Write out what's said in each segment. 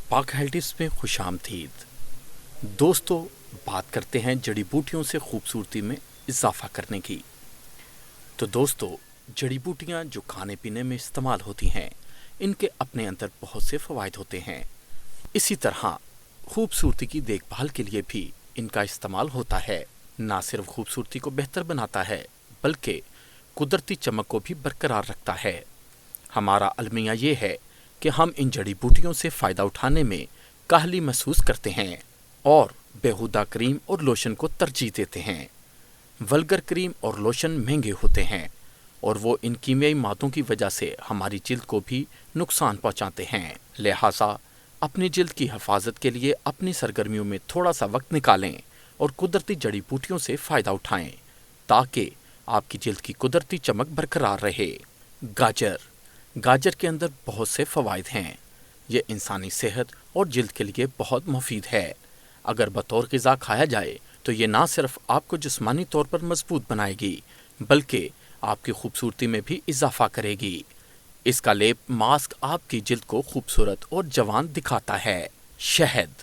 पाक हेल्टिप्स में खुशामदीद। दोस्तों, बात करते हैं जड़ी बूटियों से खूबसूरती में इजाफा करने की। तो दोस्तों, जड़ी बूटियां जो खाने पीने में इस्तेमाल होती हैं, इनके अपने अंदर बहुत से फ़वाइद होते हैं। इसी तरह खूबसूरती की देखभाल के लिए भी इनका इस्तेमाल होता है। ना सिर्फ खूबसूरती को बेहतर बनाता है, बल्कि कुदरती चमक को भी बरकरार रखता है। हमारा अलमिया ये है कि हम इन जड़ी बूटियों से फ़ायदा उठाने में काहली महसूस करते हैं और बेहुदा क्रीम और लोशन को तरजीह देते हैं। वल्गर क्रीम और लोशन महंगे होते हैं और वो इन कीमियाई मादों की वजह से हमारी जिल्द को भी नुकसान पहुंचाते हैं। लिहाजा अपनी जिल्द की हिफाजत के लिए अपनी सरगर्मियों में थोड़ा सा वक्त निकालें और कुदरती जड़ी बूटियों से फ़ायदा उठाएं, ताकि आपकी जिल्द की कुदरती चमक बरकरार रहे। गाजर के अंदर बहुत से फ़वाइद हैं। ये इंसानी सेहत और जिल्द के लिए बहुत मुफीद है। अगर बतौर ग़िज़ा खाया जाए तो ये ना सिर्फ आपको जिस्मानी तौर पर मजबूत बनाएगी, बल्कि आपकी खूबसूरती में भी इजाफा करेगी। इसका लेप मास्क आपकी जिल्द को खूबसूरत और जवान दिखाता है। शहद।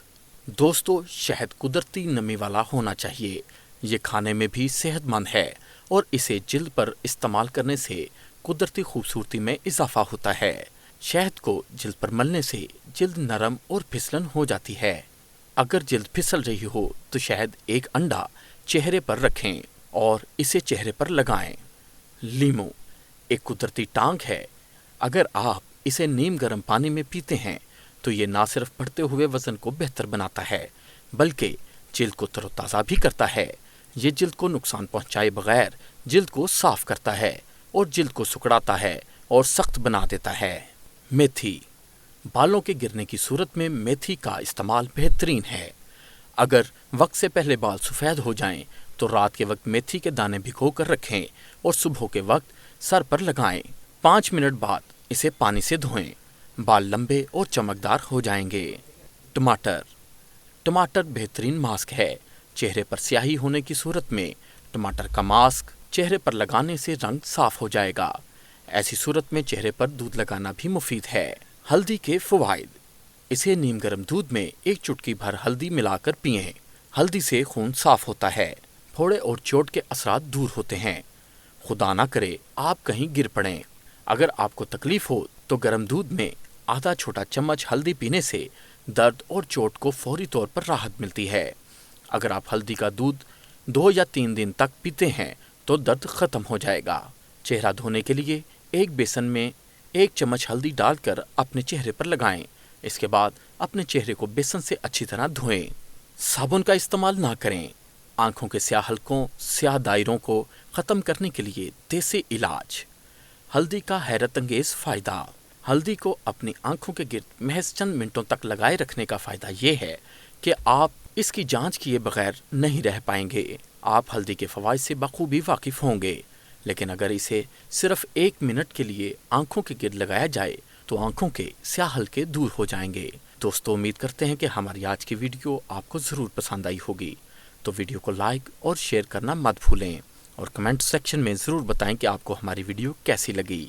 दोस्तों, शहद कुदरती नमी वाला होना चाहिए। ये खाने में भी सेहतमंद है और इसे जिल्द पर इस्तेमाल करने से कुदरती खूबसूरती में इजाफा होता है। शहद को जिल्द पर मलने से जिल्द नरम और फिसलन हो जाती है। अगर जिल्द फिसल रही हो तो शहद एक अंडा चेहरे पर रखें और इसे चेहरे पर लगाएं। लीमू एक कुदरती टांग है। अगर आप इसे नीम गर्म पानी में पीते हैं तो ये ना सिर्फ बढ़ते हुए वजन को बेहतर बनाता है, बल्कि जिल्द को तरोताज़ा भी करता है। ये जिल्द को नुकसान पहुंचाए बगैर जिल्द को साफ करता है और जिल्द को सुकड़ाता है और सख्त बना देता है। मेथी। बालों के गिरने की सूरत में मेथी का इस्तेमाल बेहतरीन है। अगर वक्त से पहले बाल सफ़ेद हो जाएं तो रात के वक्त मेथी के दाने भिगो कर रखें और सुबह के वक्त सर पर लगाएं। 5 मिनट बाद इसे पानी से धोएं। बाल लंबे और चमकदार हो जाएंगे। टमाटर बेहतरीन मास्क है। चेहरे पर स्याही होने की सूरत में टमाटर का मास्क चेहरे पर लगाने से रंग साफ हो जाएगा। ऐसी सूरत में चेहरे पर दूध लगाना भी मुफीद है। हल्दी के फ़वाइद। इसे नीम गर्म दूध में 1 चुटकी भर हल्दी मिलाकर पिएं। हल्दी से खून साफ होता है, फोड़े और चोट के असरात दूर होते हैं। खुदा ना करे आप कहीं गिर पड़ें। अगर आपको तकलीफ हो तो गर्म दूध में आधा छोटा चम्मच हल्दी पीने से दर्द और चोट को फौरी तौर पर राहत मिलती है। अगर आप हल्दी का दूध 2 या 3 दिन तक पीते हैं तो दर्द ख़त्म हो जाएगा। चेहरा धोने के लिए एक बेसन में 1 चम्मच हल्दी डालकर अपने चेहरे पर लगाएं। इसके बाद अपने चेहरे को बेसन से अच्छी तरह धोएं। साबुन का इस्तेमाल ना करें। आंखों के स्याह हलकों, स्याह दायरों को ख़त्म करने के लिए देसी इलाज। हल्दी का हैरत अंगेज़ फ़ायदा। हल्दी को अपनी आंखों के गिर्द महज चंद मिनटों तक लगाए रखने का फ़ायदा ये है कि आप इसकी जांच किए बगैर नहीं रह पाएंगे। आप हल्दी के फ़वाइद से बखूबी वाकिफ़ होंगे, लेकिन अगर इसे सिर्फ 1 मिनट के लिए आंखों के गिर्द लगाया जाए तो आंखों के स्याह हलके दूर हो जाएंगे। दोस्तों, उम्मीद करते हैं कि हमारी आज की वीडियो आपको ज़रूर पसंद आई होगी। तो वीडियो को लाइक और शेयर करना मत भूलें और कमेंट सेक्शन में ज़रूर बताएं कि आपको हमारी वीडियो कैसी लगी।